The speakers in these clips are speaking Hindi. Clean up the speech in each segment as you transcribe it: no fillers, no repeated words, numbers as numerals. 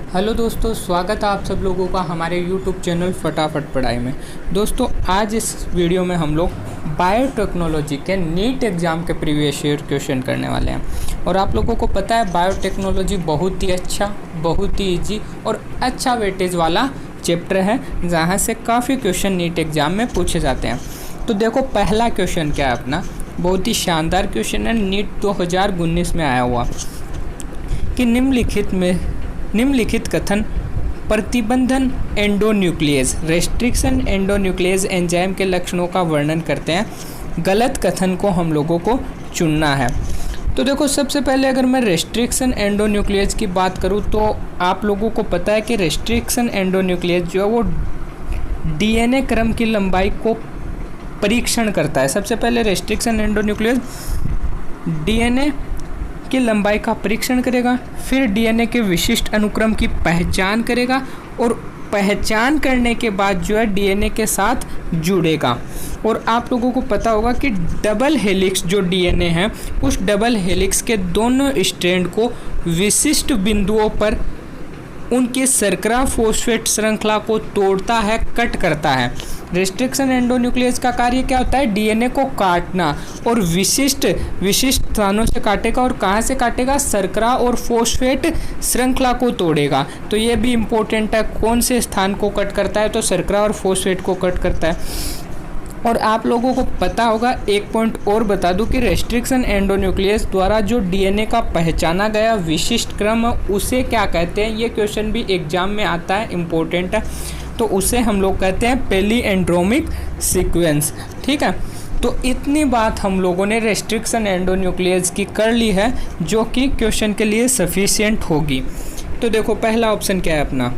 हेलो दोस्तों, स्वागत है आप सब लोगों का हमारे YouTube चैनल फटाफट पढ़ाई में। दोस्तों, आज इस वीडियो में हम लोग बायोटेक्नोलॉजी के नीट एग्ज़ाम के प्रीवियस ईयर क्वेश्चन करने वाले हैं। और आप लोगों को पता है बायोटेक्नोलॉजी बहुत ही अच्छा, बहुत ही इजी और अच्छा वेटेज वाला चैप्टर है, जहाँ से काफ़ी क्वेश्चन नीट एग्ज़ाम में पूछे जाते हैं। तो देखो, पहला क्वेश्चन क्या है अपना, बहुत ही शानदार क्वेश्चन है, नीट 2019 में आया हुआ कि निम्नलिखित कथन प्रतिबंधन एंडोन्यूक्लियस रेस्ट्रिक्शन एंडोन्यूक्लियस एंजाइम के लक्षणों का वर्णन करते हैं। गलत कथन को हम लोगों को चुनना है। तो देखो, सबसे पहले अगर मैं रेस्ट्रिक्शन एंडोन्यूक्लियस की बात करूं तो आप लोगों को पता है कि रेस्ट्रिक्शन एंडोन्यूक्लियस जो है वो डीएनए क्रम की लंबाई को परीक्षण करता है। सबसे पहले रेस्ट्रिक्शन एंडोन्यूक्लियस डीएनए की लंबाई का परीक्षण करेगा, फिर डीएनए के विशिष्ट अनुक्रम की पहचान करेगा और पहचान करने के बाद जो है डीएनए के साथ जुड़ेगा। और आप लोगों को पता होगा कि डबल हेलिक्स जो डीएनए है, उस डबल हेलिक्स के दोनों स्ट्रैंड को विशिष्ट बिंदुओं पर उनकी शर्करा फॉस्फेट श्रृंखला को तोड़ता है, कट करता है। रेस्ट्रिक्शन एंडोन्यूक्लियस का कार्य क्या होता है? डीएनए को काटना, और विशिष्ट स्थानों से काटेगा। और कहाँ से काटेगा? शर्करा और फॉस्फेट श्रृंखला को तोड़ेगा। तो ये भी इम्पोर्टेंट है, कौन से स्थान को कट करता है? तो शर्करा और फॉस्फेट को कट करता है। और आप लोगों को पता होगा, एक पॉइंट और बता दूं कि रेस्ट्रिक्शन एंडोन्यूक्लियस द्वारा जो डीएनए का पहचाना गया विशिष्ट क्रम, उसे क्या कहते हैं? ये क्वेश्चन भी एग्जाम में आता है, इम्पोर्टेंट है। तो उसे हम लोग कहते हैं पैलिएंड्रोमिक सीक्वेंस। ठीक है, तो इतनी बात हम लोगों ने रेस्ट्रिक्शन एंडोन्यूक्लियस की कर ली है, जो कि क्वेश्चन के लिए सफिशिएंट होगी। तो देखो, पहला ऑप्शन क्या है अपना,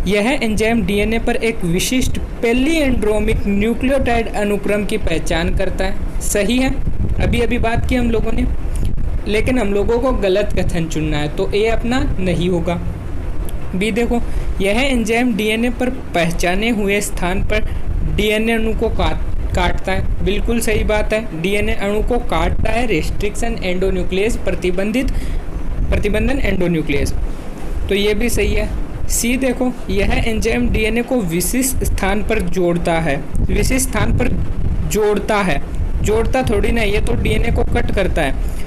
यह एंजाइम डीएनए पर एक विशिष्ट पैलिएंड्रोमिक न्यूक्लियोटाइड अनुक्रम की पहचान करता है। सही है, अभी अभी बात की हम लोगों ने, लेकिन हम लोगों को गलत कथन चुनना है, तो ए अपना नहीं होगा। बी देखो, यह एंजाइम डीएनए पर पहचाने हुए स्थान पर डीएनए अणु को काटता है। बिल्कुल सही बात है, डीएनए अणु को काटता है रेस्ट्रिक्शन एंडोन्यूक्लियस प्रतिबंधन एंडोन्यूक्लियस, तो ये भी सही है। सी देखो, यह एंजाइम डीएनए को विशिष्ट स्थान पर जोड़ता है। विशिष्ट स्थान पर जोड़ता थोड़ी ना, ये तो डीएनए को कट करता है।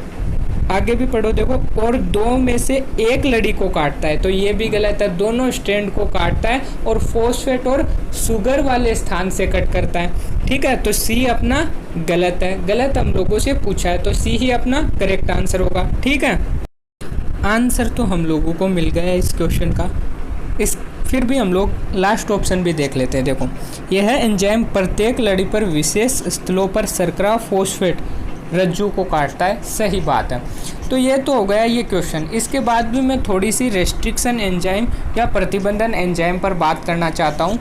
आगे भी पढ़ो, देखो, और दो में से एक लड़ी को काटता है, तो ये भी गलत है, दोनों स्ट्रैंड को काटता है और फॉस्फेट और शुगर वाले स्थान से कट करता है। ठीक है, तो सी अपना गलत है, गलत हम लोगों से पूछा है, तो सी ही अपना करेक्ट आंसर होगा। ठीक है, आंसर तो हम लोगों को मिल गया इस क्वेश्चन का। फिर भी हम लोग लास्ट ऑप्शन भी देख लेते हैं। देखो, यह एंजाइम प्रत्येक लड़ी पर विशेष स्थलों पर शर्करा फॉस्फेट रज्जु को काटता है। सही बात है। तो ये तो हो गया ये क्वेश्चन। इसके बाद भी मैं थोड़ी सी रेस्ट्रिक्शन एंजाइम या प्रतिबंधन एंजाइम पर बात करना चाहता हूँ।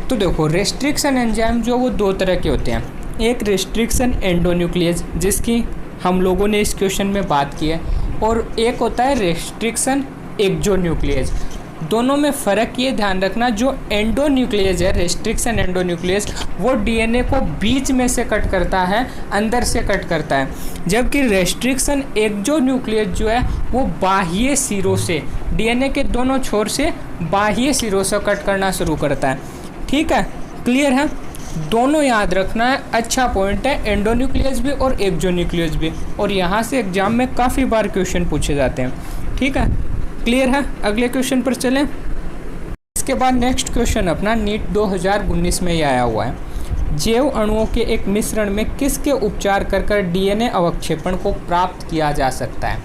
तो देखो, रेस्ट्रिक्शन एंजाइम जो वो दो तरह के होते हैं, एक रेस्ट्रिक्शन एंडोन्यूक्लियस जिसकी हम लोगों ने इस क्वेश्चन में बात की है, और एक होता है रेस्ट्रिक्शन एक्सोन्यूक्लियस। दोनों में फ़र्क ये ध्यान रखना, जो एंडोन्यूक्लियस है, रेस्ट्रिक्शन एंडोन्यूक्लियस, वो डीएनए को बीच में से कट करता है, अंदर से कट करता है, जबकि रेस्ट्रिक्शन एक्सोन्यूक्लियस जो है वो बाह्य सिरों से, डीएनए के दोनों छोर से बाह्य सिरों से कट करना शुरू करता है। ठीक है, क्लियर है? दोनों याद रखना है, अच्छा पॉइंट है, एंडोन्यूक्लियस भी और एक्सोन्यूक्लियस भी, और यहाँ से एग्जाम में काफ़ी बार क्वेश्चन पूछे जाते हैं। ठीक है, क्लियर है? अगले क्वेश्चन पर चलें। इसके बाद नेक्स्ट क्वेश्चन अपना नीट 2019 में ही आया हुआ है। जैव अणुओं के एक मिश्रण में किसके उपचार कर डीएनए अवक्षेपण को प्राप्त किया जा सकता है?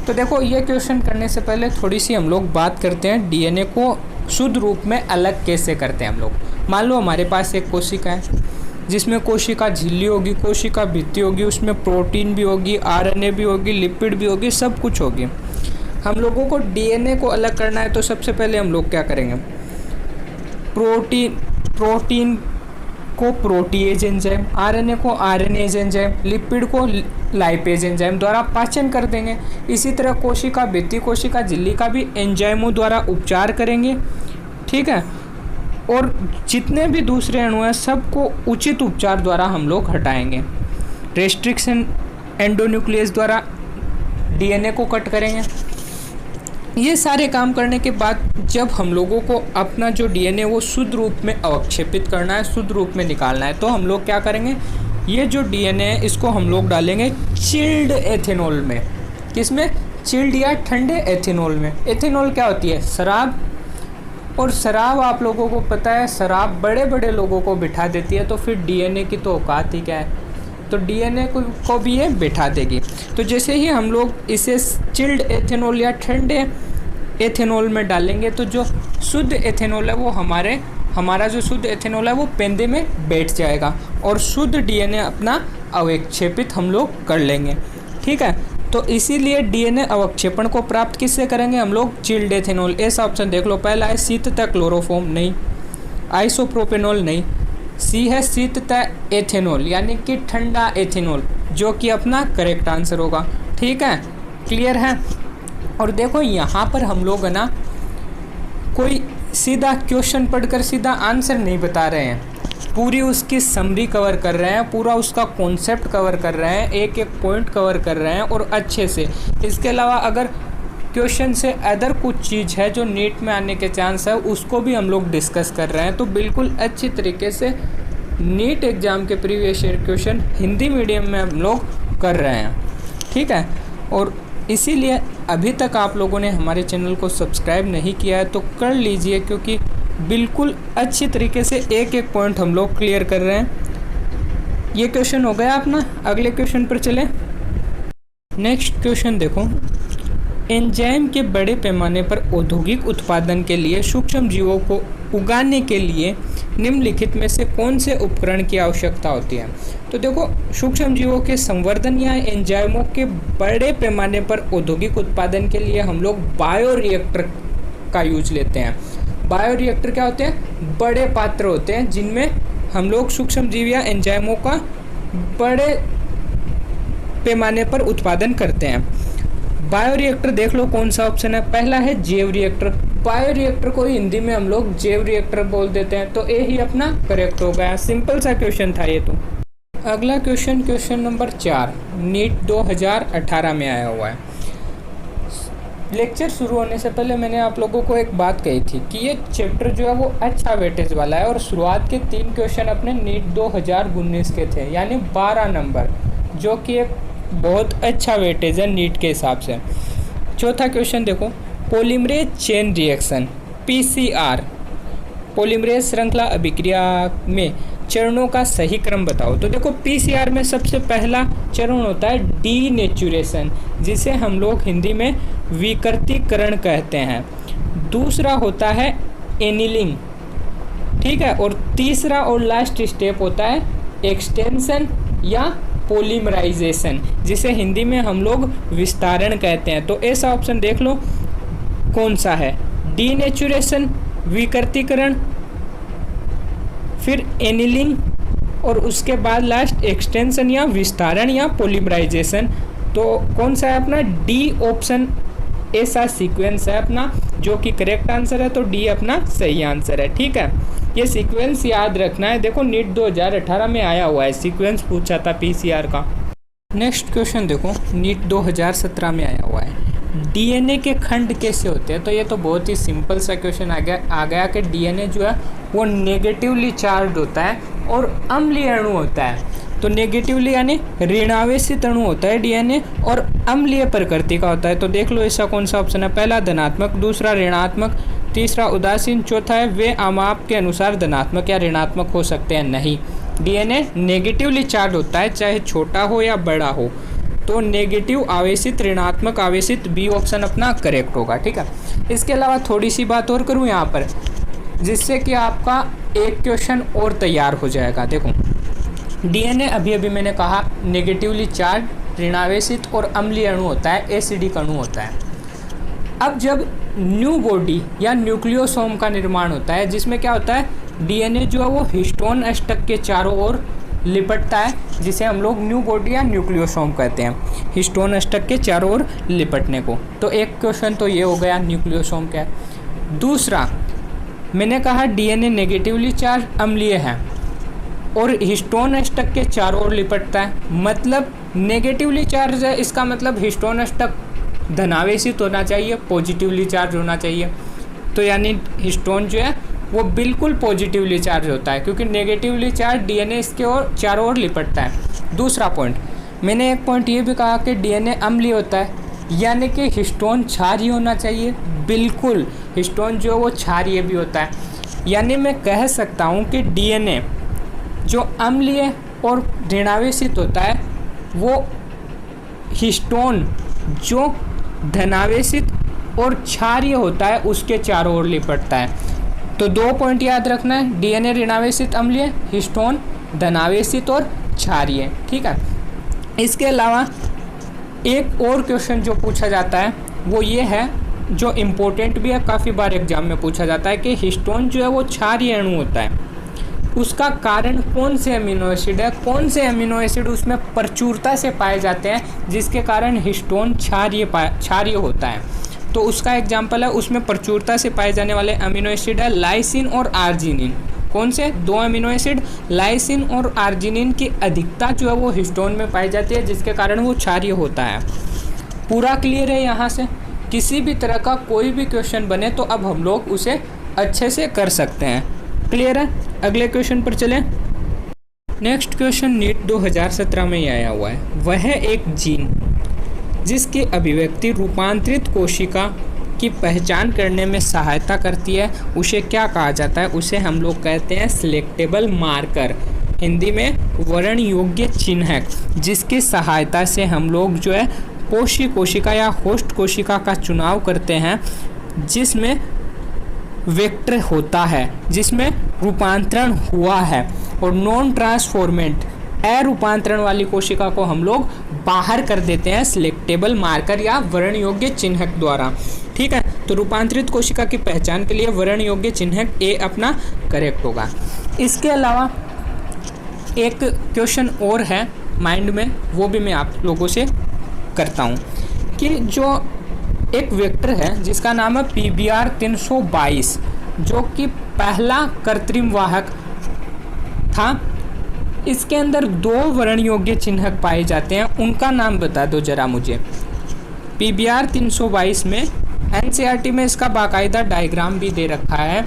तो देखो, ये क्वेश्चन करने से पहले थोड़ी सी हम लोग बात करते हैं डीएनए को शुद्ध रूप में अलग कैसे करते हैं हम लोग। मान लो हमारे पास एक कोशिका है, जिसमें कोशिका झिल्ली होगी, कोशिका भित्ति होगी, उसमें प्रोटीन भी होगी, आरएनए भी होगी, लिपिड भी होगी, सब कुछ होगी। हम लोगों को डीएनए को अलग करना है, तो सबसे पहले हम लोग क्या करेंगे? प्रोटीन को प्रोटीएज एंजाइम, आरएनए को आरएनएज एंजाइम, लिपिड को लाइपेज एंजाइम द्वारा पाचन कर देंगे। इसी तरह कोशिका भित्ति, कोशिका झिल्ली का भी एंजाइमों द्वारा उपचार करेंगे। ठीक है, और जितने भी दूसरे अणु हैं सबको उचित उपचार द्वारा हम लोग हटाएंगे। रेस्ट्रिक्शन एंडोन्यूक्लियस द्वारा डीएनए को कट करेंगे। ये सारे काम करने के बाद जब हम लोगों को अपना जो डीएनए वो शुद्ध रूप में अवक्षेपित करना है, शुद्ध रूप में निकालना है, तो हम लोग क्या करेंगे, ये जो डीएनए है इसको हम लोग डालेंगे चिल्ड एथेनॉल में। किसमें? चिल्ड या ठंडे एथेनॉल में। एथेनॉल क्या होती है? शराब। और शराब आप लोगों को पता है, शराब बड़े बड़े लोगों को बिठा देती है, तो फिर डीएनए की तो औकात ही क्या है, तो डीएनए को भी ये बिठा देगी। तो जैसे ही हम लोग इसे चिल्ड एथेनॉल या ठंडे एथेनॉल में डालेंगे तो जो शुद्ध एथेनॉल है वो हमारा जो शुद्ध एथेनॉल है वो पेंदे में बैठ जाएगा और शुद्ध डीएनए अपना अवक्षेपित हम लोग कर लेंगे। ठीक है, तो इसीलिए डीएनए अवक्षेपण को प्राप्त किससे करेंगे हम लोग? Chilled ethanol. ऐसा ऑप्शन देख लो, पहला है शीततः क्लोरोफॉर्म, नहीं। आइसोप्रोपेनॉल, नहीं। सी है शीततः एथेनॉल यानी कि ठंडा एथेनॉल, जो कि अपना करेक्ट आंसर होगा। ठीक है, क्लियर है। और देखो यहाँ पर हम लोग है ना कोई सीधा क्वेश्चन पढ़कर सीधा आंसर नहीं बता रहे हैं, पूरी उसकी समरी कवर कर रहे हैं, पूरा उसका कॉन्सेप्ट कवर कर रहे हैं, एक एक पॉइंट कवर कर रहे हैं और अच्छे से। इसके अलावा अगर क्वेश्चन से अदर कुछ चीज़ है जो नीट में आने के चांस है उसको भी हम लोग डिस्कस कर रहे हैं। तो बिल्कुल अच्छी तरीके से नीट एग्ज़ाम के previous year question Hindi medium में हम लोग कर रहे हैं। ठीक है, और इसीलिए अभी तक आप लोगों ने हमारे चैनल को सब्सक्राइब नहीं किया है तो कर लीजिए, क्योंकि बिल्कुल अच्छी तरीके से एक एक पॉइंट हम लोग क्लियर कर रहे हैं। ये क्वेश्चन हो गया अपना। अगले क्वेश्चन पर चलें। नेक्स्ट क्वेश्चन देखो, एंजाइम के बड़े पैमाने पर औद्योगिक उत्पादन के लिए सूक्ष्म जीवों को उगाने के लिए निम्नलिखित में से कौन से उपकरण की आवश्यकता होती है? तो देखो, सूक्ष्म जीवों के संवर्धन या एंजाइमों के बड़े पैमाने पर औद्योगिक उत्पादन के लिए हम लोग बायोरिएक्टर का यूज लेते हैं। बायोरिएक्टर क्या होते हैं? बड़े पात्र होते हैं जिनमें हम लोग सूक्ष्म जीव या एंजाइमों का बड़े पैमाने पर उत्पादन करते हैं। बायोरिएक्टर देख लो कौन सा ऑप्शन है। पहला है जैव रिएक्टर। बायोरिएक्टर को हिंदी में हम लोग जैव रिएक्टर बोल देते हैं, तो ए ही अपना करेक्ट हो गया। सिंपल सा क्वेश्चन था ये तो। अगला क्वेश्चन नंबर 4 नीट 2018 में आया हुआ है। लेक्चर शुरू होने से पहले मैंने आप लोगों को एक बात कही थी कि ये चैप्टर जो है वो अच्छा वेटेज वाला है और शुरुआत के 3 क्वेश्चन अपने नीट 2019 के थे, यानी 12 नंबर, जो कि एक बहुत अच्छा वेटेज है नीट के हिसाब से। चौथा क्वेश्चन देखो, polymerase chain reaction PCR, polymerase श्रृंखला अभिक्रिया में चरणों का सही क्रम बताओ। तो देखो, पीसीआर में सबसे पहला चरण होता है डीनेचुरेशन, जिसे हम लोग हिंदी में विकृतीकरण कहते हैं। दूसरा होता है एनिलिंग, ठीक है, और तीसरा और लास्ट स्टेप होता है एक्सटेंशन या पॉलीमराइजेशन, जिसे हिंदी में हम लोग विस्तारण कहते हैं। तो ऐसा ऑप्शन देख लो कौन सा है, डीनेचुरेशन, विकृतीकरण, फिर एनिलिंग और उसके बाद लास्ट एक्सटेंशन या विस्तारण या पॉलीमराइजेशन। तो कौन सा है अपना? डी ऑप्शन ऐसा सीक्वेंस है अपना जो कि करेक्ट आंसर है, तो डी अपना सही आंसर है। ठीक है, ये सीक्वेंस याद रखना है। देखो, नीट 2018 में आया हुआ है, सीक्वेंस पूछा था पीसीआर का। नेक्स्ट क्वेश्चन देखो, नीट 2017 में आया हुआ है, डीएनए के खंड कैसे होते हैं? तो ये तो बहुत ही सिंपल सा क्वेश्चन आ गया कि डीएनए जो है वो नेगेटिवली चार्ज होता है और अम्लीय अणु होता है। तो नेगेटिवली यानी ऋणावेशित अणु होता है डीएनए और अम्लीय प्रकृति का होता है। तो देख लो ऐसा कौन सा ऑप्शन है। पहला धनात्मक, दूसरा ऋणात्मक, तीसरा उदासीन, चौथा है वे आमाप के अनुसार धनात्मक या ऋणात्मक हो सकते हैं। नहीं, डीएनए नेगेटिवली चार्ज होता है, चाहे छोटा हो या बड़ा हो। तो नेगेटिव आवेशित, ऋणात्मक आवेशित, बी ऑप्शन अपना करेक्ट होगा। ठीक है, इसके अलावा थोड़ी सी बात और करूँ यहाँ पर, जिससे कि आपका एक क्वेश्चन और तैयार हो जाएगा। देखो, डीएनए अभी मैंने कहा नेगेटिवली चार्ज, ऋणावेशित और अम्लीय अणु होता है, एसिडिक अणु होता है। अब जब न्यू बॉडी या न्यूक्लियोसोम का निर्माण होता है, जिसमें क्या होता है, डीएनए जो है वो हिस्टोन अष्टक के चारों ओर लिपटता है, जिसे हम लोग न्यू बॉडी या न्यूक्लियोसोम कहते हैं, हिस्टोन अष्टक के चारों ओर लिपटने को। तो एक क्वेश्चन तो ये हो गया न्यूक्लियोसोम क्या है। दूसरा, मैंने कहा डीएनए नेगेटिवली चार्ज, अम्लीय है और हिस्टोन अष्टक के चारों ओर लिपटता है, मतलब नेगेटिवली चार्ज है, इसका मतलब हिस्टोन अष्टक धनावेशित होना चाहिए, पॉजिटिवली चार्ज होना चाहिए। तो यानी हिस्टोन जो है वो बिल्कुल पॉजिटिवली चार्ज होता है, क्योंकि नेगेटिवली चार्ज डीएनए इसके और चारों ओर लिपटता है। दूसरा पॉइंट, मैंने एक पॉइंट ये भी कहा कि डीएनए अम्लीय होता है, यानी कि हिस्टोन क्षारीय होना चाहिए। बिल्कुल, हिस्टोन जो है वो क्षारीय भी होता है। यानी मैं कह सकता हूँ कि डीएनए जो अम्लीय और ऋणावेशित होता है, वो हिस्टोन जो धनावेशित और क्षारीय होता है उसके चारों ओर लिपटता है। तो 2 पॉइंट याद रखना है, डीएनए ऋणावेशित अम्लीय, हिस्टोन धनावेशित और क्षारीय। ठीक है। इसके अलावा एक और क्वेश्चन जो पूछा जाता है वो ये है, जो इम्पोर्टेंट भी है, काफ़ी बार एग्जाम में पूछा जाता है कि हिस्टोन जो है वो क्षारीय अणु होता है, उसका कारण कौन से अमीनो एसिड है, कौन से अमीनो एसिड उसमें प्रचुरता से पाए जाते हैं जिसके कारण हिस्टोन क्षारीय होता है। तो उसका एग्जाम्पल है, उसमें प्रचुरता से पाए जाने वाले अमीनो एसिड है लाइसिन और आर्जिनिन। कौन से 2 अमीनो एसिड? लाइसिन और आर्जिनिन की अधिकता जो है वो हिस्टोन में पाई जाती है, जिसके कारण वो क्षारीय होता है। पूरा क्लियर है? यहाँ से किसी भी तरह का कोई भी क्वेश्चन बने तो अब हम लोग उसे अच्छे से कर सकते हैं। क्लियर है? अगले क्वेश्चन पर चलें। नेक्स्ट क्वेश्चन नीट 2017 में ही आया हुआ है। वह एक जीन जिसकी अभिव्यक्ति रूपांतरित कोशिका की पहचान करने में सहायता करती है, उसे क्या कहा जाता है? उसे हम लोग कहते हैं सिलेक्टेबल मार्कर, हिंदी में वर्ण योग्य चिन्हक, जिसकी सहायता से हम लोग जो है पोषी कोशिका या होस्ट कोशिका का चुनाव करते हैं जिसमें वेक्टर होता है, जिसमें रूपांतरण हुआ है, और नॉन ट्रांसफॉर्मेंट अरूपांतरण वाली कोशिका को हम लोग बाहर कर देते हैं सिलेक्टेबल मार्कर या वर्ण योग्य चिन्हक द्वारा। ठीक है। तो रूपांतरित कोशिका की पहचान के लिए वर्ण योग्य चिन्हक ए अपना करेक्ट होगा। इसके अलावा एक क्वेश्चन और है माइंड में, वो भी मैं आप लोगों से करता हूँ कि जो एक वेक्टर है जिसका नाम है PBR 322, जो कि पहला कृत्रिम वाहक था, इसके अंदर 2 वर्ण योग्य चिन्हक पाए जाते हैं, उनका नाम बता दो जरा मुझे। PBR 322 में NCERT में इसका बाकायदा डायग्राम भी दे रखा है।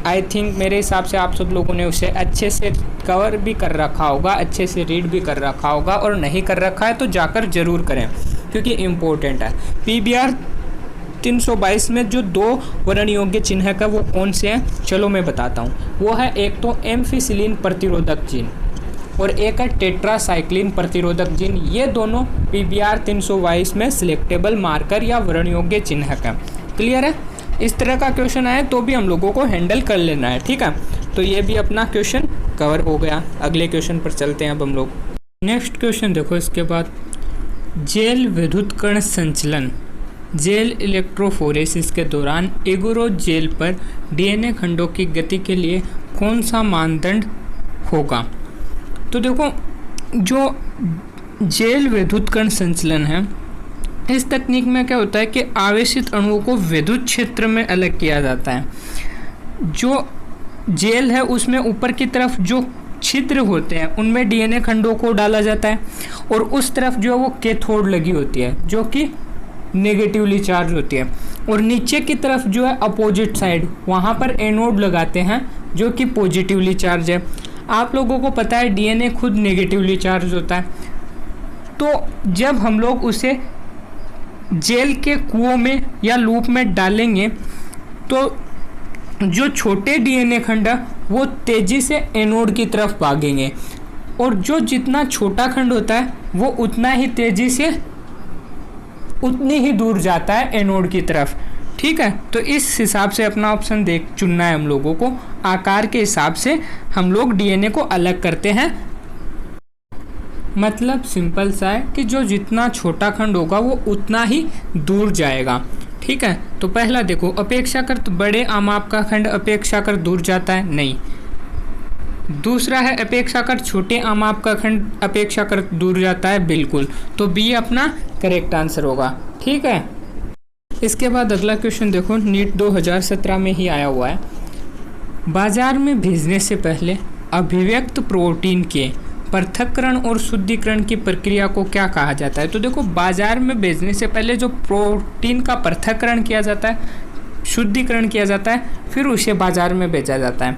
आई थिंक मेरे हिसाब से आप सब लोगों ने उसे अच्छे से कवर भी कर रखा होगा, अच्छे से रीड भी कर रखा होगा, और नहीं कर रखा है तो जाकर ज़रूर करें क्योंकि इम्पोर्टेंट है। PBR 322 में जो 2 वर्ण योग्य चिन्हक है वो कौन से हैं, चलो मैं बताता हूँ। वो है एक तो एम्फिसिलिन प्रतिरोधक जीन और एक है टेट्रासाइक्लिन प्रतिरोधक जीन। ये दोनों PBR 322 में सिलेक्टेबल मार्कर या वर्ण योग्य चिन्हक है। क्लियर है? इस तरह का क्वेश्चन आए तो भी हम लोगों को हैंडल कर लेना है। ठीक है। तो ये भी अपना क्वेश्चन कवर हो गया। अगले क्वेश्चन पर चलते हैं अब हम लोग। नेक्स्ट क्वेश्चन देखो इसके बाद, जेल विद्युत कण संचलन जेल इलेक्ट्रोफोरेसिस के दौरान एगुरोज जेल पर डीएनए खंडों की गति के लिए कौन सा मानदंड होगा? तो देखो, जो जेल विद्युत कण संचलन है, इस तकनीक में क्या होता है कि आवेशित अणुओं को विद्युत क्षेत्र में अलग किया जाता है। जो जेल है उसमें ऊपर की तरफ जो छिद्र होते हैं उनमें डीएनए खंडों को डाला जाता है, और उस तरफ जो है वो कैथोड लगी होती है जो कि नेगेटिवली चार्ज होती है, और नीचे की तरफ जो है अपोजिट साइड वहाँ पर एनोड लगाते हैं जो कि पॉजिटिवली चार्ज है। आप लोगों को पता है डीएनए खुद नेगेटिवली चार्ज होता है, तो जब हम लोग उसे जेल के कुओं में या लूप में डालेंगे तो जो छोटे डीएनए खंड है वो तेज़ी से एनोड की तरफ भागेंगे, और जो जितना छोटा खंड होता है वो उतना ही तेज़ी से उतनी ही दूर जाता है एनोड की तरफ। ठीक है। तो इस हिसाब से अपना ऑप्शन चुनना है हम लोगों को। आकार के हिसाब से हम लोग डीएनए को अलग करते हैं। मतलब सिंपल सा है कि जो जितना छोटा खंड होगा वो उतना ही दूर जाएगा। ठीक है। तो पहला देखो, अपेक्षाकृत बड़े आमाप का खंड अपेक्षाकृत दूर जाता है, नहीं। दूसरा है अपेक्षाकृत छोटे आमाप का खंड अपेक्षाकृत दूर जाता है, बिल्कुल। तो बी अपना करेक्ट आंसर होगा। ठीक है। इसके बाद अगला क्वेश्चन देखो, नीट 2017 में ही आया हुआ है। बाजार में भेजने से पहले अभिव्यक्त प्रोटीन के पृथक्करण और शुद्धिकरण की प्रक्रिया को क्या कहा जाता है? तो देखो, बाजार में बेचने से पहले जो प्रोटीन का पृथक्करण किया जाता है, शुद्धिकरण किया जाता है, फिर उसे बाजार में बेचा जाता है,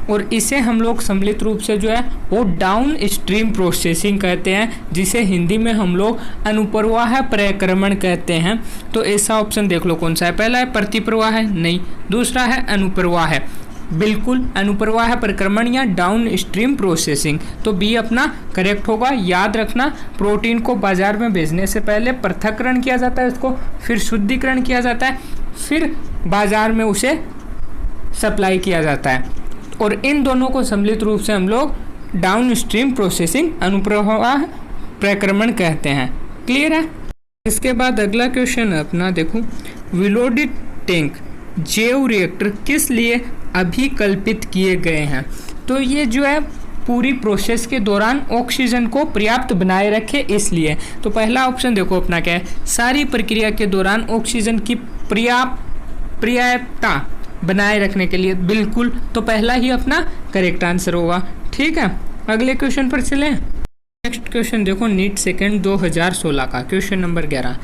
और इसे हम लोग सम्मिलित रूप से जो है वो डाउन स्ट्रीम प्रोसेसिंग कहते हैं, जिसे हिंदी में हम लोग अनुप्रवाह प्रक्रमण कहते हैं। तो ऐसा ऑप्शन देख लो कौन सा है। पहला है प्रतिप्रवाह है, नहीं। दूसरा है अनुप्रवाह है, बिल्कुल अनुप्रवाह प्रक्रमण या डाउन स्ट्रीम प्रोसेसिंग। तो बी अपना करेक्ट होगा। याद रखना, प्रोटीन को बाजार में भेजने से पहले पृथक्करण किया जाता है उसको, फिर शुद्धिकरण किया जाता है, फिर बाजार में उसे सप्लाई किया जाता है, और इन दोनों को सम्मिलित रूप से हम लोग डाउन स्ट्रीम प्रोसेसिंग अनुप्रवाह प्रक्रमण कहते हैं। क्लियर है? इसके बाद अगला क्वेश्चन अपना देखो, विलोडित टैंक जैव रिएक्टर किस लिए अभिकल्पित किए गए हैं? तो ये जो है पूरी प्रोसेस के दौरान ऑक्सीजन को पर्याप्त बनाए रखे इसलिए। तो पहला ऑप्शन देखो अपना क्या है, सारी प्रक्रिया के दौरान ऑक्सीजन की पर्याप्तता बनाए रखने के लिए, बिल्कुल। तो पहला ही अपना करेक्ट आंसर होगा। ठीक है, अगले क्वेश्चन पर चलें। नेक्स्ट क्वेश्चन देखो, नीट सेकंड 2016 का क्वेश्चन नंबर 11।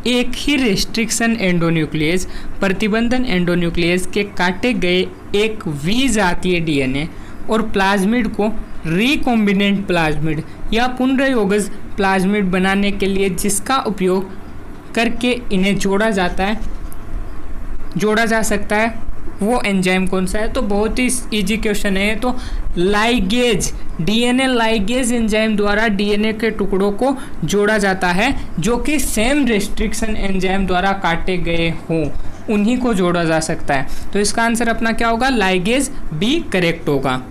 एक ही रेस्ट्रिक्शन एंडोन्यूक्लियस प्रतिबंधन एंडोन्यूक्लियस के काटे गए एक वी जातीय डीएनए और प्लाज्मिड को रिकॉम्बिनेंट प्लाज्मिड या पुनर्योगज प्लाज्मिड बनाने के लिए जिसका उपयोग करके इन्हें जोड़ा जा सकता है, वो एंजाइम कौन सा है? तो बहुत ही इजी क्वेश्चन है। तो लाइगेज, डीएनए लाइगेज एंजाइम द्वारा डीएनए के टुकड़ों को जोड़ा जाता है, जो कि सेम रेस्ट्रिक्शन एंजाइम द्वारा काटे गए हों, उन्हीं को जोड़ा जा सकता है। तो इसका आंसर अपना क्या होगा? लाइगेज, बी करेक्ट होगा।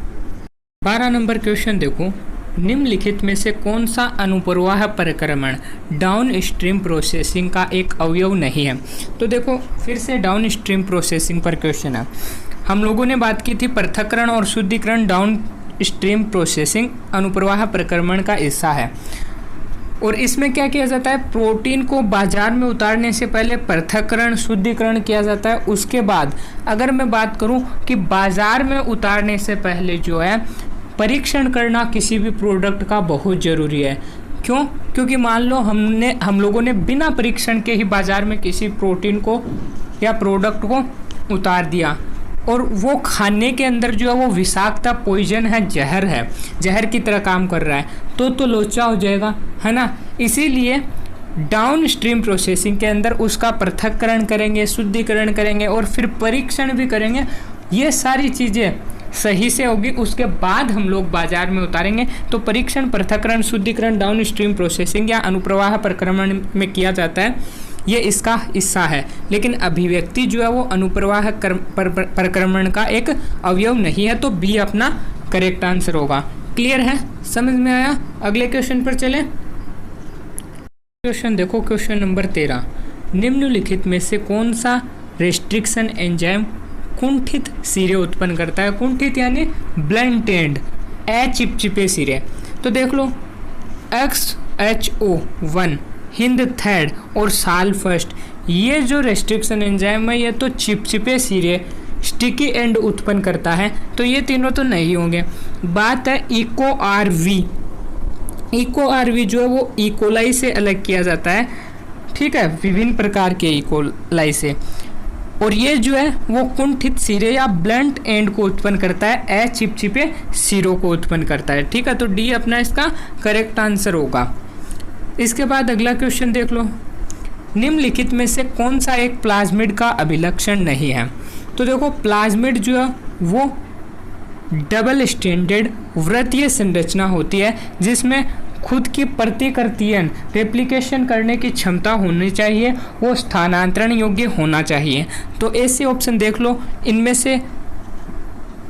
12 नंबर क्वेश्चन देखो, निम्नलिखित में से कौन सा अनुप्रवाह प्रक्रमण डाउन स्ट्रीम प्रोसेसिंग का एक अवयव नहीं है? तो देखो, फिर से डाउन स्ट्रीम प्रोसेसिंग पर क्वेश्चन है। हम लोगों ने बात की थी पृथक्करण और शुद्धिकरण डाउन स्ट्रीम प्रोसेसिंग अनुप्रवाह प्रक्रमण का हिस्सा है, और इसमें क्या किया जाता है? प्रोटीन को बाजार में उतारने से पहले पृथक्करण, शुद्धिकरण किया जाता है। उसके बाद अगर मैं बात करूं कि बाजार में उतारने से पहले जो है परीक्षण करना किसी भी प्रोडक्ट का बहुत ज़रूरी है। क्यों? क्योंकि मान लो हम लोगों ने बिना परीक्षण के ही बाजार में किसी प्रोटीन को या प्रोडक्ट को उतार दिया, और वो खाने के अंदर जो है वो विषाक्तता, पॉइजन है, जहर है, जहर की तरह काम कर रहा है, तो लोचा हो जाएगा, है ना। इसीलिए डाउन स्ट्रीम प्रोसेसिंग के अंदर उसका पृथक्करण करेंगे, शुद्धिकरण करेंगे, और फिर परीक्षण भी करेंगे। ये सारी चीज़ें सही से होगी, उसके बाद हम लोग बाजार में उतारेंगे। तो परीक्षण, पृथक्करण, शुद्धिकरण डाउन स्ट्रीम प्रोसेसिंग या अनुप्रवाह प्रक्रमण में किया जाता है, ये इसका हिस्सा है। लेकिन अभिव्यक्ति जो है वो अनुप्रवाह प्रक्रमण का एक अवयव नहीं है। तो बी अपना करेक्ट आंसर होगा। क्लियर है? समझ में आया? अगले क्वेश्चन पर चलें। क्वेश्चन देखो, क्वेश्चन नंबर 13। निम्नलिखित में से कौन सा रेस्ट्रिक्शन एंजाइम कुंठित सिरे उत्पन्न करता है? कुंठित यानी ब्लंट एंड, चिपचिपे सिरे। तो देख लो, XHO1, हिंद थर्ड और साल फर्स्ट, ये जो रेस्ट्रिक्शन एंजाइम है ये तो चिपचिपे सिरे, स्टिकी एंड उत्पन्न करता है। तो ये तीनों तो नहीं होंगे। बात है EcoRV। EcoRV जो है वो इकोलाई से अलग किया जाता है, ठीक है, विभिन्न प्रकार के इकोलाई से, और ये जो है वो कुंठित सिरे या ब्लंट एंड को उत्पन्न करता है, चिपचिपे सिरों को उत्पन्न करता है। ठीक है, तो डी अपना इसका करेक्ट आंसर होगा। इसके बाद अगला क्वेश्चन देख लो, निम्नलिखित में से कौन सा एक प्लाज्मिड का अभिलक्षण नहीं है? तो देखो, प्लाज्मिड जो है वो डबल स्टैंडर्ड वृत्तीय संरचना होती है, जिसमें खुद की प्रतिकृतियन रेप्लिकेशन करने की क्षमता होनी चाहिए, वो स्थानांतरण योग्य होना चाहिए। तो ऐसे ऑप्शन देख लो, इनमें से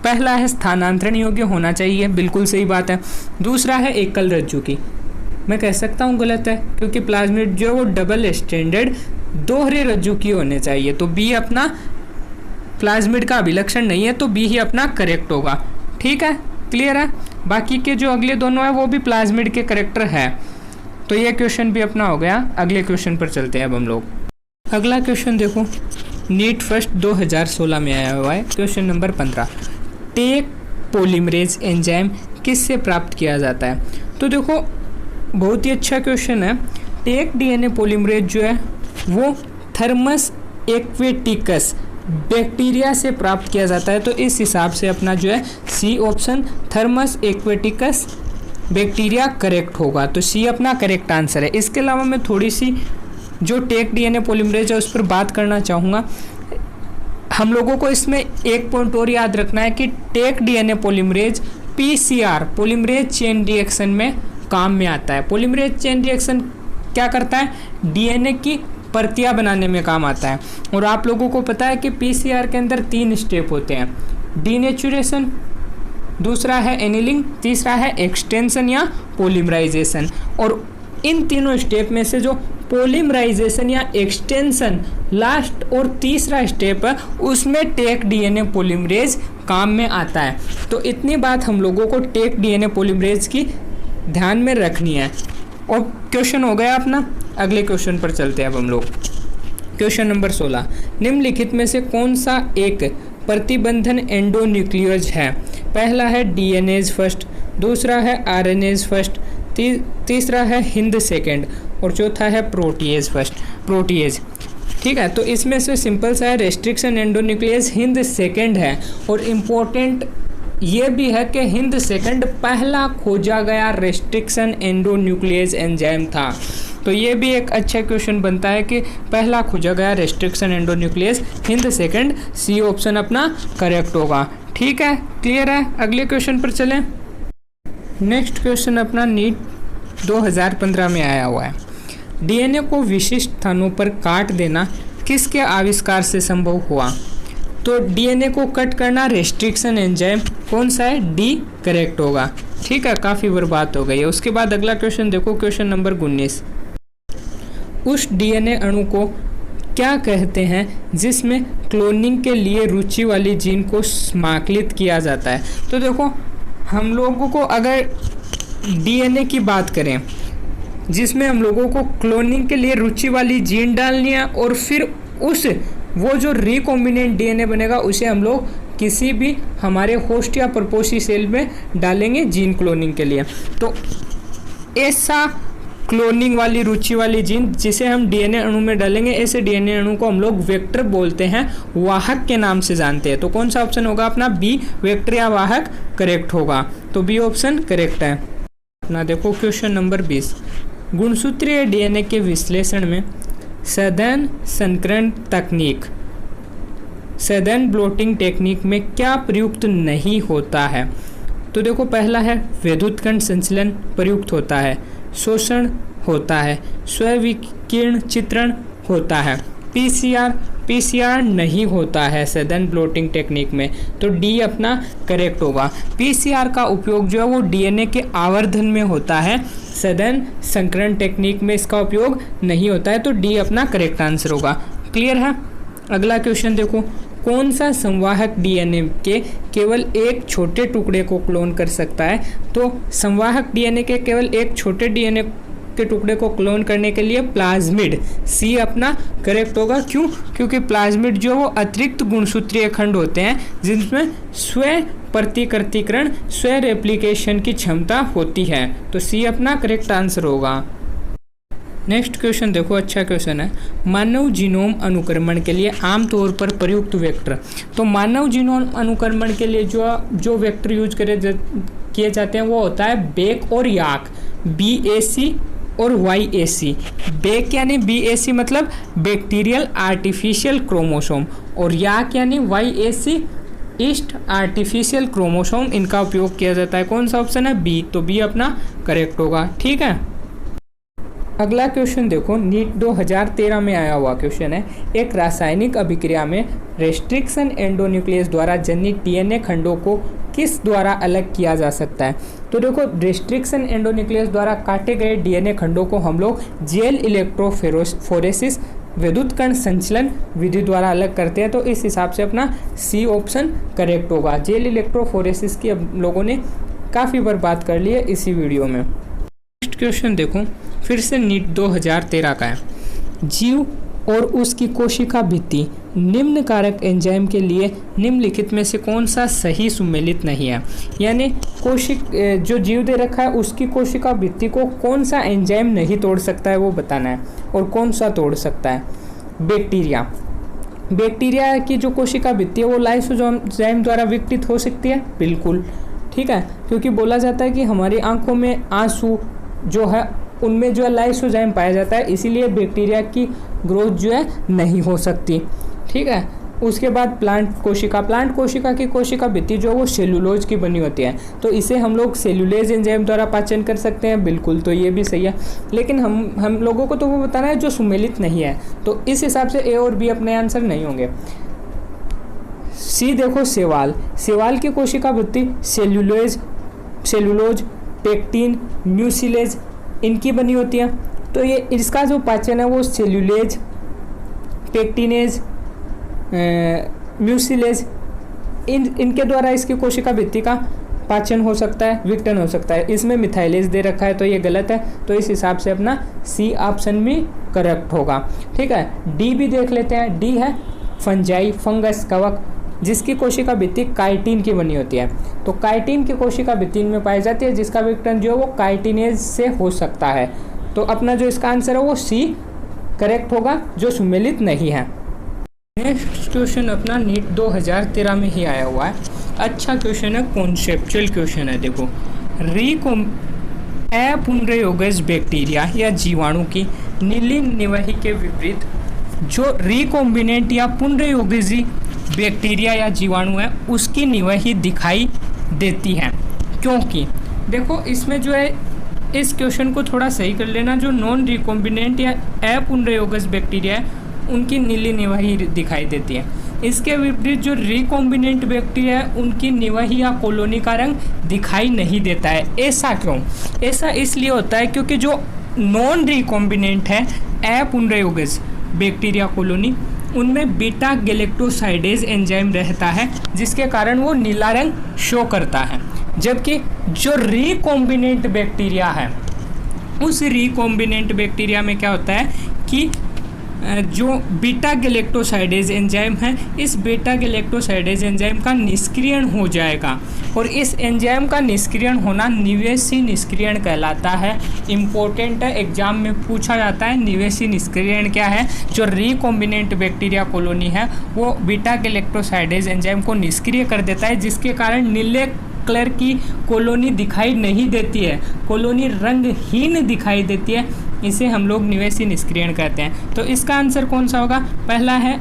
पहला है स्थानांतरण योग्य होना चाहिए, बिल्कुल सही बात है। दूसरा है एकल रज्जु की, मैं कह सकता हूँ गलत है, क्योंकि प्लाज्मिड जो है वो डबल स्टैंडर्ड दोहरे रज्जु की होने चाहिए। तो बी अपना प्लाज्मिड का अभिलक्षण नहीं है, तो बी ही अपना करेक्ट होगा। ठीक है, क्लियर है? बाकी के जो अगले दोनों है वो भी प्लाज्मिड के करेक्टर है। तो ये क्वेश्चन भी अपना हो गया। अगले क्वेश्चन पर चलते हैं अब हम लोग। अगला क्वेश्चन देखो, नीट फर्स्ट 2016 में आया हुआ है, question number 15। Taq polymerase enzyme किससे प्राप्त किया जाता है? तो देखो बहुत ही अच्छा क्वेश्चन है। टेक डीएनए पॉलीमरेज जो है वो थर्मस एक्वेटिकस बैक्टीरिया से प्राप्त किया जाता है। तो इस हिसाब से अपना जो है C option Thermus aquaticus bacteria correct होगा। तो सी अपना करेक्ट आंसर है। इसके अलावा मैं थोड़ी सी जो टेक डीएनए पॉलीमरेज है उस पर बात करना चाहूँगा। हम लोगों को इसमें एक पॉइंट और याद रखना है कि Taq DNA polymerase PCR polymerase chain reaction में काम में आता है। पॉलीमरेज चेन रिएक्शन क्या करता है? डीएनए की प्रतियां बनाने में काम आता है। और आप लोगों को पता है कि पीसीआर के अंदर 3 स्टेप होते हैं, डीनेचुरेशन, दूसरा है एनीलिंग, तीसरा है एक्सटेंशन या पॉलीमराइजेशन। और इन तीनों स्टेप में से जो पॉलीमराइजेशन या एक्सटेंशन लास्ट और तीसरा स्टेप है उसमें टेक डीएनए पॉलीमरेज काम में आता है। तो इतनी बात हम लोगों को टेक डीएनए पॉलीमरेज की ध्यान में रखनी है। और क्वेश्चन हो गया अपना। अगले क्वेश्चन पर चलते हैं अब हम लोग। क्वेश्चन नंबर 16, निम्नलिखित में से कौन सा एक प्रतिबंधन एंडोन्यूक्लियस है? पहला है डीएनएज फर्स्ट, दूसरा है आरएनएज फर्स्ट, तीसरा है हिंद सेकेंड और चौथा है प्रोटीएज फर्स्ट, प्रोटीएज। ठीक है, तो इसमें से सिंपल सा है रेस्ट्रिक्शन एंडोन्यूक्लियस हिंद सेकेंड है। और इम्पोर्टेंट ये भी है कि हिंद सेकेंड पहला खोजा गया रेस्ट्रिक्शन एंडोन्यूक्लियस एंजाइम था। तो ये भी एक अच्छा क्वेश्चन बनता है कि पहला खोजा गया restriction endonuclease Hind second, C option अपना करेक्ट होगा। ठीक है, क्लियर है। अगले क्वेश्चन पर चलें। नेक्स्ट क्वेश्चन अपना नीट 2015 में आया हुआ है। डीएनए को विशिष्ट स्थानों पर काट देना किसके आविष्कार से संभव हुआ? तो डीएनए को कट करना रेस्ट्रिक्शन एंजाइम कौन सा है? डी करेक्ट होगा। ठीक है, काफ़ी बर्बाद हो गई है। उसके बाद अगला क्वेश्चन देखो, क्वेश्चन नंबर 19, उस डीएनए अणु को क्या कहते हैं जिसमें क्लोनिंग के लिए रुचि वाली जीन को समाकलित किया जाता है? तो देखो हम लोगों को अगर डीएनए की बात करें जिसमें हम लोगों को क्लोनिंग के लिए रुचि वाली जीन डालनी है और फिर वो जो रिकॉम्बिनेंट डीएनए बनेगा उसे हम लोग किसी भी हमारे होस्ट या प्रपोसी सेल में डालेंगे जीन क्लोनिंग के लिए। तो ऐसा क्लोनिंग वाली रुचि वाली जीन जिसे हम डीएनए अणु में डालेंगे, ऐसे डीएनए अणु को हम लोग वेक्टर बोलते हैं, वाहक के नाम से जानते हैं। तो कौन सा ऑप्शन होगा अपना? बी, वेक्टर या वाहक करेक्ट होगा। तो बी ऑप्शन करेक्ट है अपना। देखो क्वेश्चन नंबर 20, गुणसूत्रीय डीएनए के विश्लेषण में सघन संकरण तकनीक, सघन ब्लोटिंग टेक्निक में क्या प्रयुक्त नहीं होता है? तो देखो पहला है विद्युत संचलन प्रयुक्त होता है, शोषण होता है, स्व-विकिरण चित्रण होता है, पीसीआर नहीं होता है सघन ब्लोटिंग टेक्निक में। तो डी अपना करेक्ट होगा। पीसीआर का उपयोग जो है वो डीएनए के आवर्धन में होता है, सघन संकरण टेक्निक में इसका उपयोग नहीं होता है। तो डी अपना करेक्ट आंसर होगा। क्लियर है। अगला क्वेश्चन देखो, कौन सा संवाहक डीएनए के केवल एक छोटे टुकड़े को क्लोन कर सकता है? तो संवाहक डीएनए के केवल एक छोटे डीएनए के टुकड़े को क्लोन करने के लिए प्लाज्मिड, सी अपना करेक्ट होगा। क्यों? क्योंकि प्लाज्मिड जो वो अतिरिक्त गुणसूत्रीय खंड होते हैं जिनमें स्व प्रतिकृतिकरण, स्व रेप्लिकेशन की क्षमता होती है। तो सी अपना करेक्ट आंसर होगा। नेक्स्ट क्वेश्चन देखो, अच्छा क्वेश्चन है। मानव जीनोम अनुक्रमण के लिए आमतौर पर प्रयुक्त वेक्टर। तो मानव जीनोम अनुक्रमण के लिए जो वेक्टर यूज किए जाते हैं वो होता है बेक और याक, BAC और YAC। बेक यानी BAC मतलब बैक्टीरियल आर्टिफिशियल क्रोमोसोम और याक यानी YAC ईस्ट आर्टिफिशियल क्रोमोसोम। इनका उपयोग किया जाता है। कौन सा ऑप्शन है? बी। तो बी अपना करेक्ट होगा। ठीक है। अगला क्वेश्चन देखो, नीट 2013 में आया हुआ क्वेश्चन है। एक रासायनिक अभिक्रिया में रेस्ट्रिक्शन एंडोन्यूक्लियस द्वारा जनित डीएनए खंडों को किस द्वारा अलग किया जा सकता है? तो देखो रेस्ट्रिक्शन एंडोन्यूक्लियस द्वारा काटे गए डीएनए खंडों को हम लोग जेल इलेक्ट्रोफोरेसिस विद्युत कण संचलन विधि द्वारा अलग करते हैं। तो इस हिसाब से अपना सी ऑप्शन करेक्ट होगा। जेल इलेक्ट्रोफोरेसिस की अब लोगों ने काफ़ी बार बात कर ली है इसी वीडियो में। नेक्स्ट क्वेश्चन देखो, फिर से नीट 2013 का है। जीव और उसकी कोशिका भित्ति निम्न कारक एंजाइम के लिए निम्नलिखित में से कौन सा सही सुमेलित नहीं है। यानी जो जीव दे रखा है उसकी कोशिका भित्ति को कौन सा एंजाइम नहीं तोड़ सकता है वो बताना है, और कौन सा तोड़ सकता है। बैक्टीरिया की जो कोशिका भित्ति है वो लाइसोजाइम द्वारा विघटित हो सकती है, बिल्कुल ठीक है, क्योंकि बोला जाता है कि हमारी आंखों में आंसू जो है उनमें जो है लाइसोजाइम पाया जाता है, इसीलिए बैक्टीरिया की ग्रोथ जो है नहीं हो सकती, ठीक है। उसके बाद प्लांट कोशिका की कोशिका भित्ति जो है वो सेलुलोज की बनी होती है, तो इसे हम लोग सेलुलेज एंजाइम द्वारा पाचन कर सकते हैं, बिल्कुल, तो ये भी सही है। लेकिन हम लोगों को तो वो बताना है जो सुमेलित नहीं है, तो इस हिसाब से ए और बी अपने आंसर नहीं होंगे। सी देखो, सेवाल की कोशिका भित्ति सेलुलोज, पेक्टिन, म्यूसिलेज इनकी बनी होती है, तो ये इसका जो पाचन है वो सेलुलेज, पेक्टिनेज, म्यूसिलेज इनके द्वारा इसकी कोशिका भित्ति का पाचन हो सकता है, विघटन हो सकता है। इसमें मिथाइलेज दे रखा है तो ये गलत है, तो इस हिसाब से अपना सी ऑप्शन भी करेक्ट होगा, ठीक है। डी भी देख लेते हैं। डी है फंजाई, फंगस, कवक, जिसकी कोशिका भित्ति काइटिन की बनी होती है, तो काइटिन की कोशिका भित्ति में पाई जाती है, जिसका विघटन जो है वो काइटिनेज से हो सकता है, तो अपना जो इसका आंसर है वो सी करेक्ट होगा, जो सुमेलित नहीं है। नेक्स्ट क्वेश्चन अपना नीट 2013 में ही आया हुआ है, अच्छा क्वेश्चन है, कॉन्सेप्चुअल क्वेश्चन है। देखो, अपुनर्योगज बैक्टीरिया या जीवाणु की नीली निवही के विपरीत जो रिकॉम्बिनेंट या पुनर्योगी बैक्टीरिया या जीवाणु है उसकी निवही दिखाई देती है, क्योंकि देखो इसमें जो है इस क्वेश्चन को थोड़ा सही कर लेना, जो नॉन रिकॉम्बिनेंट या अपुनर्योगज बैक्टीरिया है उनकी नीली निवही दिखाई देती है। इसके विपरीत जो रिकॉम्बिनेंट बैक्टीरिया है उनकी निवही या कॉलोनी का रंग दिखाई नहीं देता है। ऐसा क्यों? ऐसा इसलिए होता है क्योंकि जो नॉन रिकॉम्बिनेंट है अपुनर्योगज बैक्टीरिया कॉलोनी, उनमें बीटा गैलेक्टोसाइडेज एंजाइम रहता है, जिसके कारण वो नीला रंग शो करता है। जबकि जो रिकॉम्बिनेंट बैक्टीरिया है, उस रिकॉम्बिनेंट बैक्टीरिया में क्या होता है कि जो बीटा गैलेक्टोसाइडेज एंजाइम है, इस बीटा गैलेक्टोसाइडेज एंजाइम का निष्क्रियण हो जाएगा, और इस एंजाइम का निष्क्रियण होना निवेशी निष्क्रियण कहलाता है। इम्पोर्टेंट है, एग्जाम में पूछा जाता है निवेशी निष्क्रियण क्या है। जो रिकॉम्बिनेंट बैक्टीरिया कॉलोनी है वो बीटा गैलेक्टोसाइडेज एंजाइम को निष्क्रिय कर देता है, जिसके कारण नीले कलर की कॉलोनी दिखाई नहीं देती है, कॉलोनी रंगहीन दिखाई देती है, इसे हम लोग निवेशी निष्क्रियण कहते हैं। तो इसका आंसर कौन सा होगा? पहला है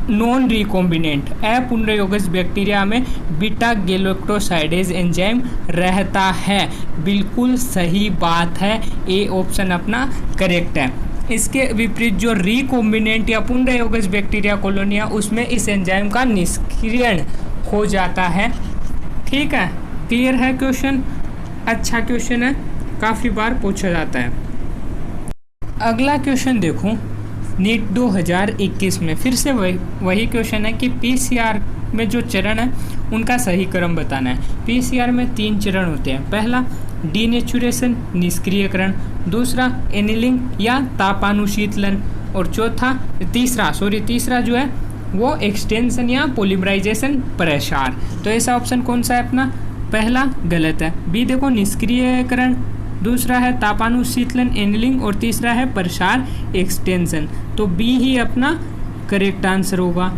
नॉन रिकॉम्बिनेंट, अपुनर्योगज बैक्टीरिया में बीटा गैलेक्टोसाइडेज एंजाइम रहता है, बिल्कुल सही बात है, ए ऑप्शन अपना करेक्ट है। इसके विपरीत जो रिकॉम्बिनेंट या पुनर्योगज बैक्टीरिया कॉलोनी है उसमें इस एंजाइम का निष्क्रियण हो जाता है, ठीक है। क्लियर है क्वेश्चन? अच्छा क्वेश्चन है, काफ़ी बार पूछा जाता है। अगला क्वेश्चन देखो, नीट 2021 में फिर से वही क्वेश्चन है कि पीसीआर में जो चरण है उनका सही क्रम बताना है। पीसीआर में 3 चरण होते हैं, पहला डीनेचुरेशन निष्क्रियकरण, दूसरा एनिलिंग या तापानुशीतलन, और तीसरा जो है वो एक्सटेंशन या पॉलीमराइजेशन प्रसार। तो ऐसा ऑप्शन कौन सा है अपना? पहला गलत है। बी देखो निष्क्रियकरण, दूसरा है तापानुशीतलन एनिलिंग, और तीसरा है प्रसार एक्सटेंशन, तो बी ही अपना करेक्ट आंसर होगा।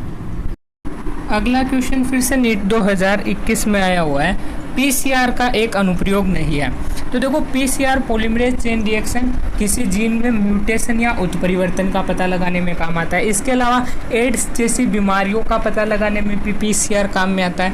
अगला क्वेश्चन फिर से नीट 2021 में आया हुआ है, पीसीआर का एक अनुप्रयोग नहीं है। तो देखो पीसीआर पॉलीमरेज चेन रिएक्शन किसी जीन में म्यूटेशन या उत्परिवर्तन का पता लगाने में काम आता है। इसके अलावा एड्स जैसी बीमारियों का पता लगाने में भी पीसीआर काम में आता है,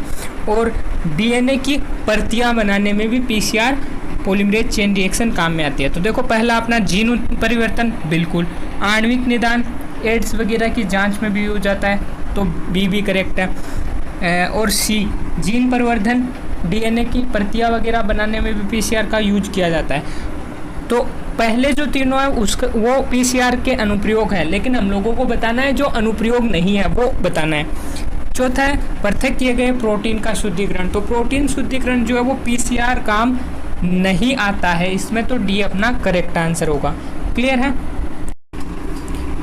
और डीएनए की प्रतियां बनाने में भी पीसीआर पॉलीमरेज चेन रिएक्शन काम में आती है। तो देखो पहला अपना जीन परिवर्तन, बिल्कुल। आणविक निदान एड्स वगैरह की जांच में भी हो जाता है, तो बी भी करेक्ट है। और सी जीन परिवर्धन डीएनए की प्रतियां वगैरह बनाने में भी पीसीआर का यूज किया जाता है। तो पहले जो तीनों है उसका वो पीसीआर के अनुप्रयोग है, लेकिन हम लोगों को बताना है जो अनुप्रयोग नहीं है वो बताना है। चौथा है पृथक किए गए प्रोटीन का शुद्धिकरण। तो प्रोटीन शुद्धिकरण जो है वो पीसीआर काम नहीं आता है इसमें, तो डी अपना करेक्ट आंसर होगा। क्लियर है?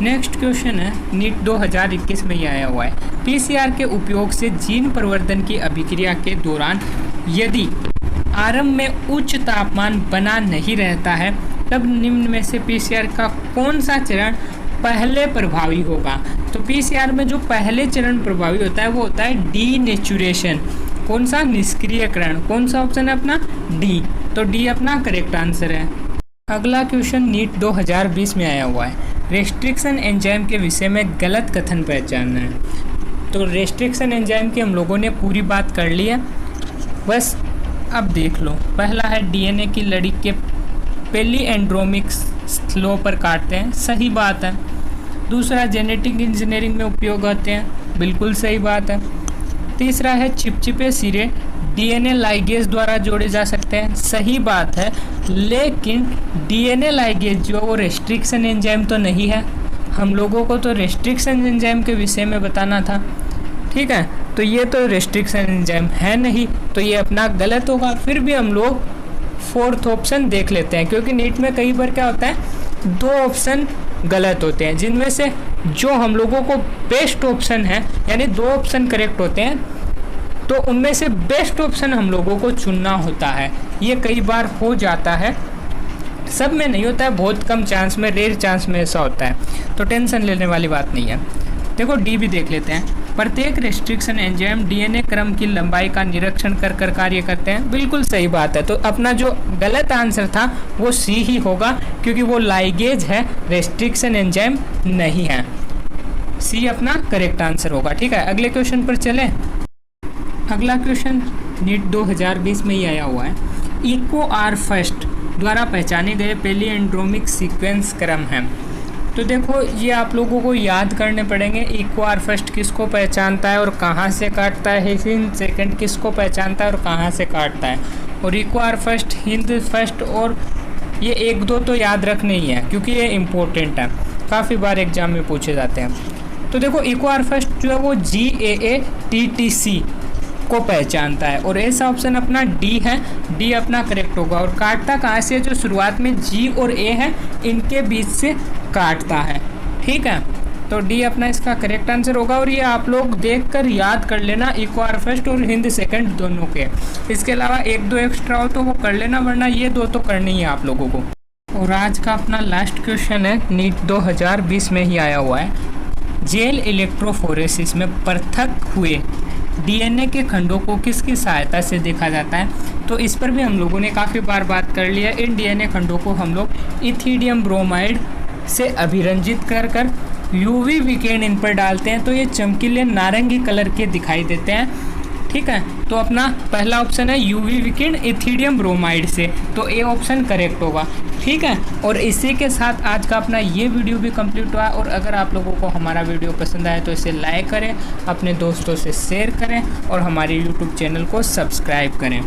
नेक्स्ट क्वेश्चन है नीट 2021 में ये आया हुआ है। पीसीआर के उपयोग से जीन परिवर्तन की अभिक्रिया के दौरान यदि आरंभ में उच्च तापमान बना नहीं रहता है तब निम्न में से पीसीआर का कौन सा चरण पहले प्रभावी होगा। तो पीसीआर में जो पहले चरण प्रभावी होता है वो होता है डीनेचुरेशन। कौन सा? निष्क्रियकरण। कौन सा ऑप्शन है अपना? डी। तो डी अपना करेक्ट आंसर है। अगला क्वेश्चन नीट 2020 में आया हुआ है। रेस्ट्रिक्शन एंजाइम के विषय में गलत कथन पहचानना है। तो रेस्ट्रिक्शन एंजाइम की हम लोगों ने पूरी बात कर ली है, बस अब देख लो। पहला है डीएनए की लड़ी के पॉलीएंड्रोमिक स्लो पर काटते हैं, सही बात है। दूसरा जेनेटिक इंजीनियरिंग में उपयोग होते हैं, बिल्कुल सही बात है। तीसरा है चिपचिपे सिरे डीएनए लाइगेज द्वारा जोड़े जा सकते हैं, सही बात है। लेकिन डीएनए लाइगेज जो वो रेस्ट्रिक्शन एंजाइम तो नहीं है, हम लोगों को तो रेस्ट्रिक्शन एंजाइम के विषय में बताना था, ठीक है। तो ये तो रेस्ट्रिक्शन एंजाइम है नहीं, तो ये अपना गलत होगा। फिर भी हम लोग फोर्थ ऑप्शन देख लेते हैं, क्योंकि नीट में कई बार क्या होता है 2 ऑप्शन गलत होते हैं, जिनमें से जो हम लोगों को बेस्ट ऑप्शन है, यानी 2 ऑप्शन करेक्ट होते हैं, तो उनमें से बेस्ट ऑप्शन हम लोगों को चुनना होता है। ये कई बार हो जाता है, सब में नहीं होता है, बहुत कम चांस में, रेयर चांस में ऐसा होता है, तो टेंशन लेने वाली बात नहीं है। देखो डी भी देख लेते हैं। प्रत्येक रेस्ट्रिक्शन एंजाइम डीएनए क्रम की लंबाई का निरीक्षण कर कर कार्य करते हैं, बिल्कुल सही बात है। तो अपना जो गलत आंसर था वो सी ही होगा, क्योंकि वो लाइगेज है, रेस्ट्रिक्शन एंजाइम नहीं है। सी अपना करेक्ट आंसर होगा, ठीक है। अगले क्वेश्चन पर चले। अगला क्वेश्चन नीट 2020 में ही आया हुआ है। इको आर फर्स्ट द्वारा पहचाने गए पॉलीएंड्रोमिक सीक्वेंस क्रम है। तो देखो ये आप लोगों को याद करने पड़ेंगे। इको आर फर्स्ट किसको पहचानता है और कहाँ से काटता है, हिंद सेकंड किसको पहचानता है और कहाँ से काटता है। और Eco R first, Hind first, और ये 1-2 तो याद रखने ही है, क्योंकि ये इम्पोर्टेंट है, काफ़ी बार एग्जाम में पूछे जाते हैं। तो देखो इको आर फर्स्ट जो है वो GAATTC को पहचानता है, और ऐसा ऑप्शन अपना डी है, डी अपना करेक्ट होगा। और काटता कहाँ से? जो शुरुआत में जी और ए है इनके बीच से काटता है, ठीक है। तो डी अपना इसका करेक्ट आंसर होगा। और ये आप लोग देखकर याद कर लेना, इको आर फर्स्ट और हिंद सेकंड दोनों के। इसके अलावा 1-2 एक्स्ट्रा हो तो वो कर लेना, वरना ये 2 तो करनी है आप लोगों को। और आज का अपना लास्ट क्वेश्चन है, नीट 2020 में ही आया हुआ है। जेल इलेक्ट्रोफोरेसिस में पृथक हुए डीएनए के खंडों को किसकी सहायता से देखा जाता है। तो इस पर भी हम लोगों ने काफ़ी बार बात कर ली है। इन डीएनए खंडों को हम लोग इथिडियम ब्रोमाइड से अभिरंजित कर यूवी वीकेंड इन पर डालते हैं, तो ये चमकीले नारंगी कलर के दिखाई देते हैं, ठीक है। तो अपना पहला ऑप्शन है यूवी वीकेंड इथिडियम ब्रोमाइड से, तो ए ऑप्शन करेक्ट होगा, ठीक है। और इसी के साथ आज का अपना ये वीडियो भी कंप्लीट हुआ। और अगर आप लोगों को हमारा वीडियो पसंद आए तो इसे लाइक करें, अपने दोस्तों से शेयर करें और हमारे यूट्यूब चैनल को सब्सक्राइब करें।